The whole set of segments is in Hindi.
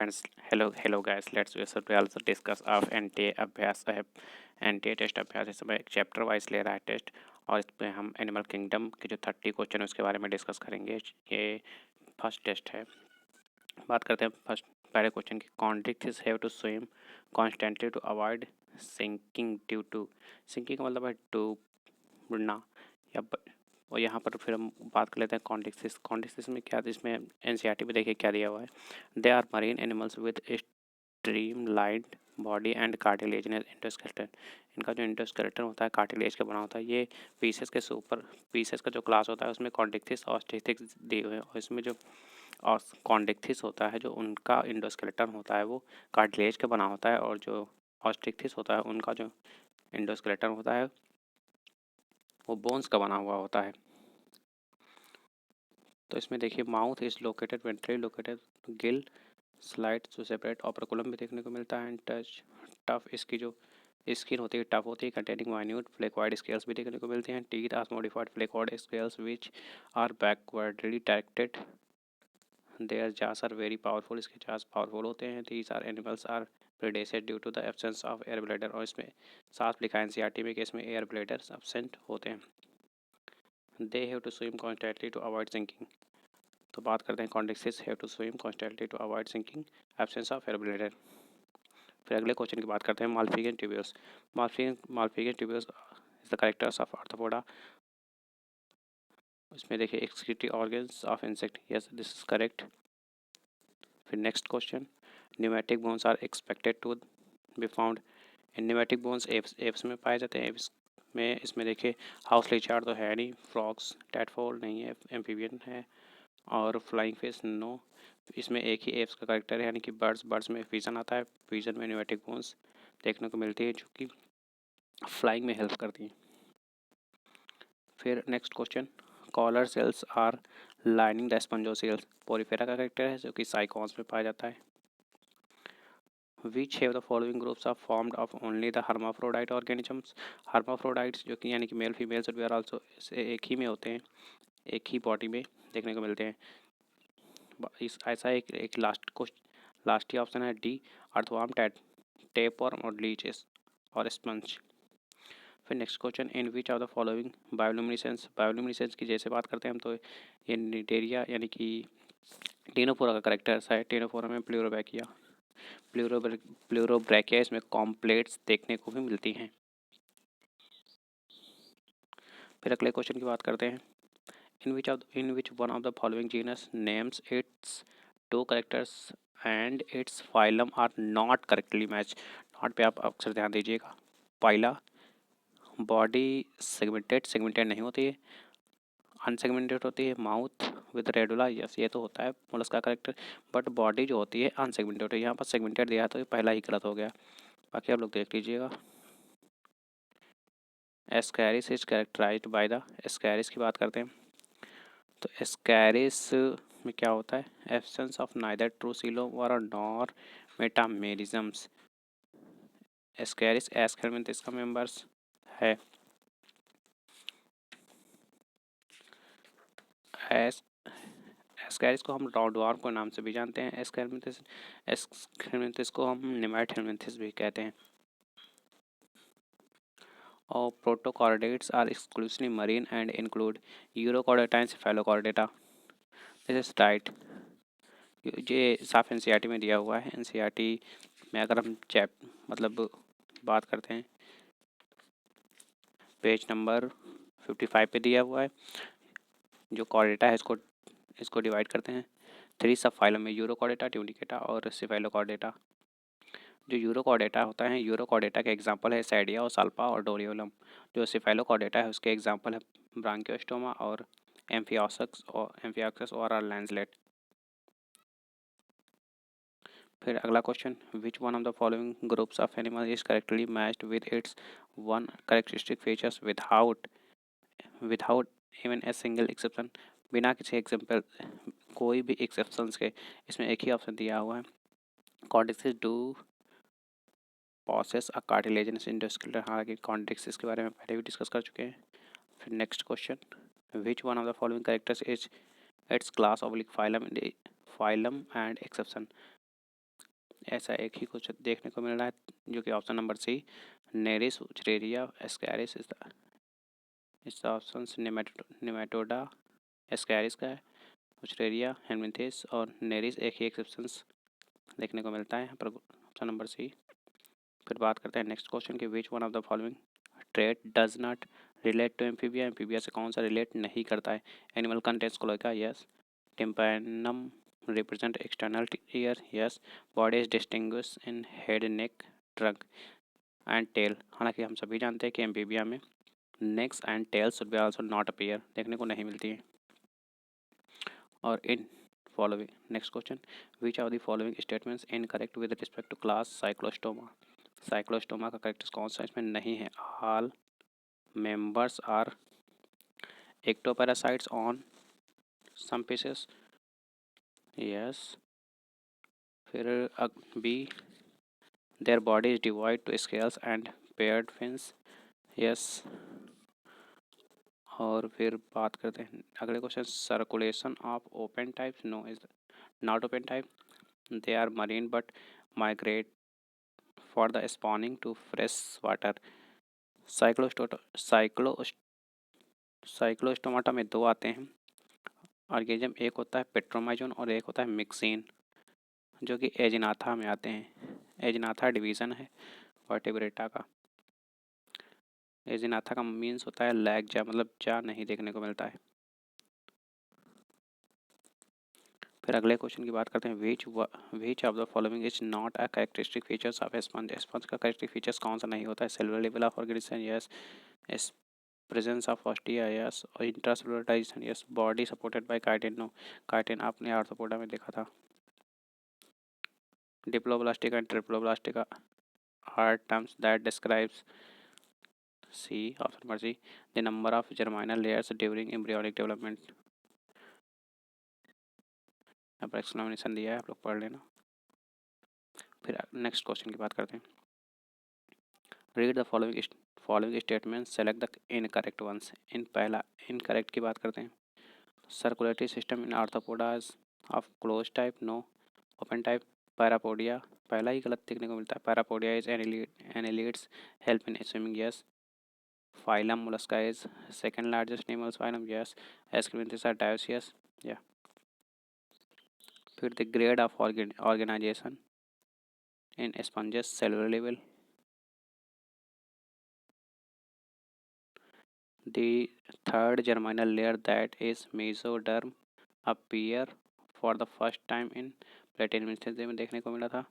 Friends, hello guys. Let's we also discuss of NTA अभ्यास है। एनटीए टेस्ट अभ्यास इस समय चैप्टर वाइज ले रहा है टेस्ट, और इसमें हम एनिमल किंगडम के जो 30 क्वेश्चन उसके बारे में डिस्कस करेंगे। ये फर्स्ट टेस्ट है। बात करते हैं फर्स्ट पहले क्वेश्चन की। Chondrichthyes have to swim constantly to avoid sinking due to. Sinking का मतलब है डूबना या और यहाँ पर फिर हम बात कर लेते हैं कॉन्टेक्सिस। कॉन्टेक्सिस में क्या, इसमें एनसीईआरटी में देखिए क्या दिया हुआ है। They are marine animals with streamlined body and cartilaginous endoskeleton. इनका जो इंडोस्केलेटन होता है कार्टिलेज का बना होता है। ये पीसेस के सुपर पीसेस का जो क्लास होता है उसमें कॉन्टेक्सिस ऑस्टेथिक्स दिए हुए हैं, और इसमें जो कॉन्टेक्सिस होता है जो उनका इंडोस्केलेटन होता है वो कार्टिलेज का बना होता है, और जो ऑस्टेथिक्स होता है उनका जो इंडोस्केलेटन होता है वो बोन्स का बना हुआ होता है। तो इसमें देखिए mouth is located ventrally located, gill slits to separate, operculum भी देखने को मिलता है। एंड टच टफ, इसकी जो स्किन होती है टफ होती है, कंटेनिंग माइन्यूट फ्लेकॉइड स्केल्स भी देखने को मिलते हैं। Teeth are modified placoid scales which are backwardly directed. Their jaws are very powerful, इसके जास पावरफुल होते हैं। These are animals are predeceased due to the absence of air bladder, और इसमें साफ लिखा है एनसीईआरटी में कि इसमें एयर ब्लैडर्स एब्सेंट होते हैं। They have to swim constantly to avoid sinking. तो बात करते हैं कॉन्टेक्सिस have to swim constantly to avoid sinking, absence of air bladder. फिर अगले क्वेश्चन की बात करते हैं Malpighian tubules. Malpighian tubules is the characters of Arthropoda. इसमें देखिए excretory organs of insect, yes this is correct. फिर next question, pneumatic bones are expected to be found in pneumatic bones apes में पाए जाते हैं। एप्स में इसमें देखिए हाउस लिचार्ड तो है नहीं, फ्रॉग्स टैडफॉल नहीं है, एम्फीबियन है, और फ्लाइंग फिश नो। इसमें एक ही एप्स का करेक्टर है, यानी कि बर्ड्स में फिजन आता है। फिजन में न्यूमेटिक बोन्स देखने को मिलती है जो कि फ्लाइंग में हेल्प करती हैं। फिर next question, collar cells are lining the spongocoels, Porifera का करेक्टर है जो कि साइकॉन्स में पाया जाता है। Which have the following groups are formed of only the hermaphrodite organisms. Hermaphrodites जो कि यानी कि male females we are also एक ही में होते हैं, एक ही बॉडी में देखने को मिलते हैं। इस ऐसा एक लास्ट ही ऑप्शन है डी, अर्थवर्म, टेपवर्म और लीचेस और स्पंज। फिर next question, in which of the following bioluminescence. Bioluminescence की जैसे बात करते हैं हम तो ये निटेरिया यानी कि टेनोफोरा का करेक्टर है। टेनोफोरा में प्लूरोब्रैकिया इसमें कॉम्प्लेट्स देखने को भी मिलती हैं। फिर अगले क्वेश्चन की बात करते हैं, in which one of the following genus names its two characters and its phylum are not correctly match. Not पे आप अक्सर ध्यान दीजिएगा। पाइला बॉडी सेगमेंटेड नहीं होती है, अनसेगमेंटेड होती है। माउथ विद रेडुला, यस ये तो होता है मोलस्क का करेक्टर, बट बॉडी जो होती है अनसेगमेंटेड होती है। यहाँ पर सेगमेंटेड दिया है तो ये पहला ही गलत हो गया, बाकी आप लोग देख लीजिएगा। Ascaris is characterized by the, Ascaris की बात करते हैं तो एस्कैरिस में क्या होता है, absence of neither true coelom nor metamerisms. Ascaris Ascaris का मेंबर्स है। एस एस्कैरिस को हम राउंडवॉर्म के नाम से भी जानते हैं। एस्कैरिस को हम निमेट हेलमिंथिस भी कहते हैं। और protochordates are exclusively marine and include Urochordata and Cephalochordata. This is right. ये साफ एनसीईआरटी में दिया हुआ है। एनसीईआरटी में अगर हम मतलब बात करते हैं पेज नंबर 55 पे दिया हुआ है। जो कॉर्डेटा है इसको डिवाइड करते हैं 3 सब फाइलम में, यूरोकॉर्डेटा, ट्यूनिकेटा और सेफेलोकॉर्डेटा। जो यूरोकॉर्डेटा होता है, यूरोकॉर्डेटा के एग्जांपल है सैडिया और साल्पा और डोरियोलम। जो सेफेलोकॉर्डेटा है उसके एग्जांपल है ब्रांकियोस्टोमा और एम्फियाक्स और लैंसलेट। फिर अगला question, which one of the following groups of animal is correctly matched with its one characteristic features without even a single exception. बिना किसी एग्जाम्पल कोई भी एक्सेप्शंस के इसमें एक ही ऑप्शन दिया हुआ है। कॉर्टेक्सिस do possess a cartilaginous endoskeleton, हालांकि कॉर्टेक्सिस के बारे में पहले भी डिस्कस कर चुके हैं। फिर next question, which one of the following characters is it's class oblique phylum and exception. ऐसा एक ही कुछ देखने को मिल रहा है जो कि option number C Nereis Wuchereria Ascaris इस ऑप्शन नेमेटोडा एस्कैरिस का है। उचरेरिया हेलमिंथेस और नेरिस एक ही एक्सेप्शंस देखने को मिलता है यहाँ पर ऑप्शन नंबर सी। फिर बात करते हैं नेक्स्ट क्वेश्चन की which one of the following trait does not relate to Amphibia. Amphibia से कौन सा रिलेट नहीं करता है। एनिमल कंटेंट्स को लेकर yes. Tympanum represent external ear yes. Body is distinguished in head neck trunk and tail। हालांकि हम सभी जानते हैं कि एम्फीबिया में necks and tails should be also not appear देखने को नहीं मिलती है। और in following next question which of the following statements incorrect with respect to class Cyclostomata. Cyclostomata का करेक्ट कौन सा इसमें नहीं है। All members are ectoparasites on some Pisces yes. फिर B their body is divide to scales and paired fins yes. और फिर बात करते हैं अगले question circulation of open type no is not open type they are marine but migrate for the spawning to fresh water. Cyclostomata में दो आते हैं ऑर्गेनिज्म, एक होता है पेट्रोमाइजोन और एक होता है मिक्सिन जो कि एजिनाथा में आते हैं। एजिनाथा डिवीज़न है वर्टिब्रेटा का। एजिनाथा का मीन्स होता है लैग जा मतलब जा नहीं देखने को मिलता है। फिर अगले क्वेश्चन की बात करते हैं which of the following is not a characteristic features of sponge. Sponge का कैरेक्टरिस्टिक फीचर्स कौन सा नहीं होता है। Cellular level of organisation yes. Presence of ostia yes. और intracellular digestion yes. Body supported by chitin no. Chitin आपने आर्थ्रोपोडा में देखा था। Diploblastica and Triploblastica are terms that describes C option number C the number of germinal layers during embryonic development। यहाँ पर एक्सप्लेनेशन दिया है आप लोग पढ़ लेना। फिर नेक्स्ट क्वेश्चन की बात करते हैं read the following statement select the incorrect ones. इन पहला इनकरेक्ट की बात करते हैं circulatory system in Arthropodas of close type no open type. Parapodia पहला ही गलत देखने को मिलता है। Parapodia is annelids help in swimming yes. Phylum Mollusca is second largest animal phylum yes. Excrements are dioecious yeah। फिर the grade of organization in sponges cellular level। The third germinal layer that is mesoderm appear for the first time in Platinum instance में देखने को मिला था।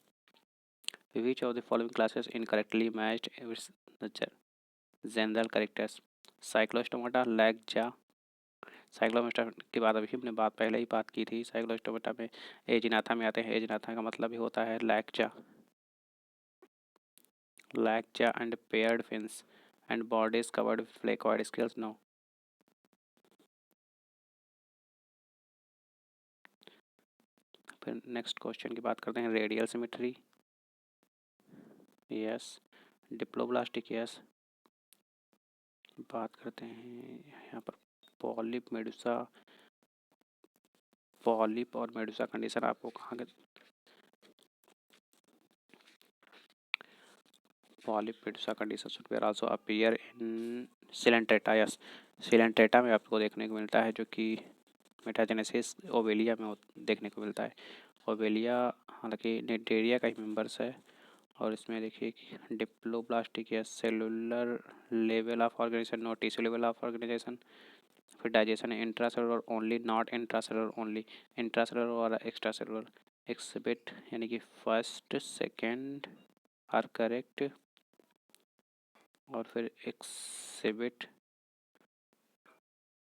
Which of the following classes incorrectly matched with the general characters। Cyclostomata lag jaw। Cyclostoma की बात अभी हमने पहले ही बात की थी। साइक्लोस्टोमा में एजिनाथा में आते हैं। एजिनाथा का मतलब ही होता है लैक्चा and paired fins and body's covered with placoid scales no. फिर नेक्स्ट क्वेश्चन की बात करते हैं radial symmetry yes. Diploblastic yes. बात करते हैं यहाँ पर पॉलिप और मेडुसा कंडीशन आपको कहाँ के polyp Medusa condition should be also appear in Coelenterata yes. Coelenterata में आपको देखने को मिलता है जो कि मेटाजेनेसिस ओवेलिया में देखने को मिलता है। ओवेलिया हालांकि नेटेरिया का ही मेंबर्स है। और इसमें देखिए कि डिप्लोब्लास्टिक या cellular level of organization not tissue level of organization. फिर डाइजेशन है intracellular only not intracellular only. Intracellular और एक्स्ट्रा सेलुलर एक्सिबिट यानी कि फर्स्ट सेकेंड आर करेक्ट। और फिर exhibit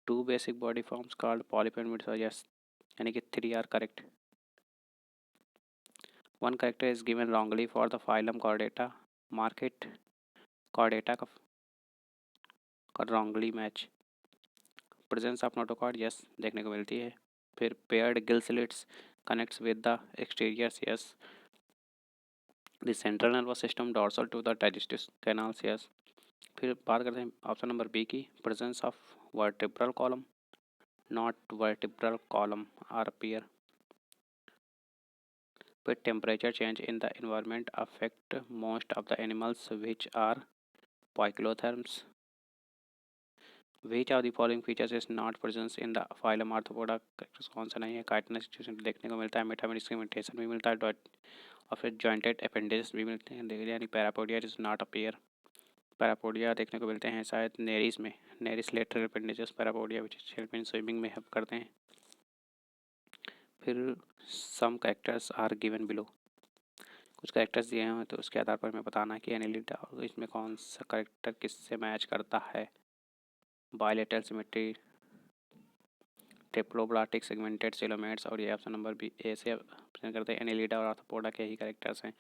two basic body forms called polyp and medusa yes यानी कि 3 are correct. One character is given wrongly for the phylum Chordata। Market Chordata का wrongly match। Presence of notochord yes देखने को मिलती है। फिर paired gill slits connects with the exteriors yes। The central nervous system dorsal to the digestive canals yes। फिर बात करते हैं ऑप्शन नंबर बी की presence of vertebral column not vertebral column are appear। फिर temperature change in the environment affect most of the animals which are poikilotherms. Which of the following features is not presence in the phylum Arthropoda. Characters कौन सा नहीं है? काइटिनस सिचुएशन देखने को मिलता है, मेटामेडिस्क्रिमिनेशन भी मिलता है, डॉट और फिर जॉइंटेड अपेंडेज भी मिलते हैं, यानी parapodia is not appear. Parapodia देखने को मिलते हैं शायद नेरिस में, Nereis lateral appendages parapodia which is help in swimming में हेल्प करते हैं। फिर some characters are given below, कुछ कैरेक्टर्स दिए हैं तो उसके आधार पर हमें बताना है कि एनालिटा इसमें कौन सा कैरेक्टर किससे मैच करता है। Bilateral symmetry, triploblastic segmented coelomates, और ये ऑप्शन नंबर बी ए से ऑप्शन करते हैं। एनालिडा और आर्थ्रोपोडा के ही कैरेक्टर्स हैं,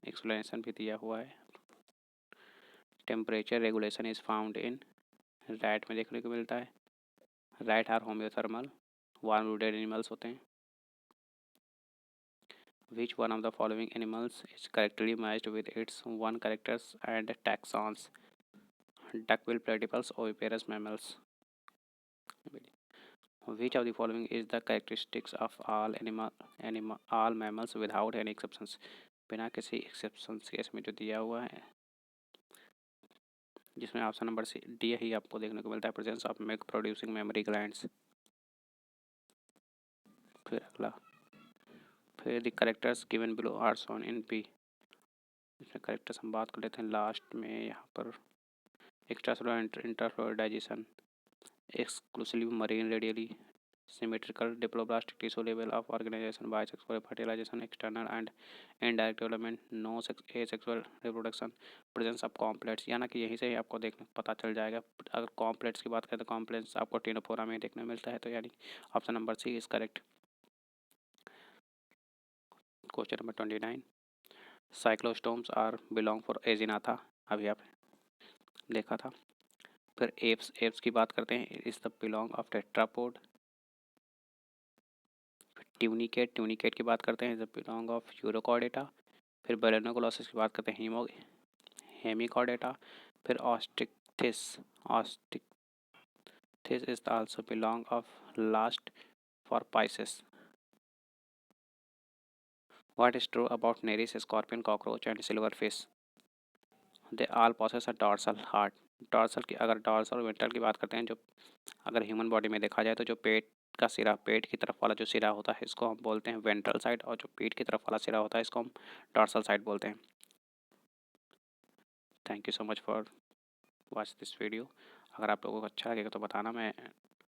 एक्सप्लेनेशन भी दिया हुआ है। Temperature regulation is found in rat में देखने को मिलता है, rat are homoiothermal, warm blooded animals होते हैं। Which one of the following animals is correctly matched with its one characters and taxons? Duckbill platypus, oviparous mammals. Which of the following is the characteristics of all mammals without any exceptions? बिना किसी एक्सेप्शंस के इसमें जो दिया हुआ है, जिसमें ऑप्शन नंबर सी डी ही आपको देखने को मिलता है, presence of milk producing mammary glands. फिर अगला, फिर the characters given below are shown in P. इसमें कैरेक्टर्स हम बात कर लेते हैं लास्ट में। यहाँ पर एक्स्ट्रासेलुलर इंटरफ्लोरल digestion, exclusively marine radially symmetrical diploblastic tissue level of organization, bisexual fertilization, external and indirect development, no asexual reproduction, presence of कॉम्प्लेट्स, यानी कि यहीं से ही आपको देखने पता चल जाएगा। अगर कॉम्प्लेट्स की बात करें तो कॉम्प्लेट्स आपको टिनोफोरा में देखने मिलता है, तो यानी option number C is correct. Question number 29, cyclostomes are belong for Agnatha, अभी आप देखा था। फिर एप्स की बात करते हैं, is the belong of tetrapod. Tunicate की बात करते हैं, is the belong of Urochordata. फिर बैलेनोकोलोसिस की बात करते हैं, हेमिकॉर्डेटा। फिर Osteichthyes is also belong of last for Pisces. What is true about Nereis, scorpion, cockroach and silverfish? They all possess a dorsal heart. Dorsal की, अगर डॉर्सल वेंट्रल की बात करते हैं, जो अगर ह्यूमन बॉडी में देखा जाए तो जो पेट का सिरा, पेट की तरफ वाला जो सिरा होता है इसको हम बोलते हैं वेंट्रल साइड, और जो पीठ की तरफ वाला सिरा होता है इसको हम डॉर्सल साइड बोलते हैं। Thank you so much for watch this video. अगर आप लोगों को अच्छा लगेगा तो बताना, मैं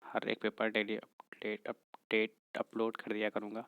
हर एक पेपर डेली अपडेट अपलोड कर दिया करूँगा।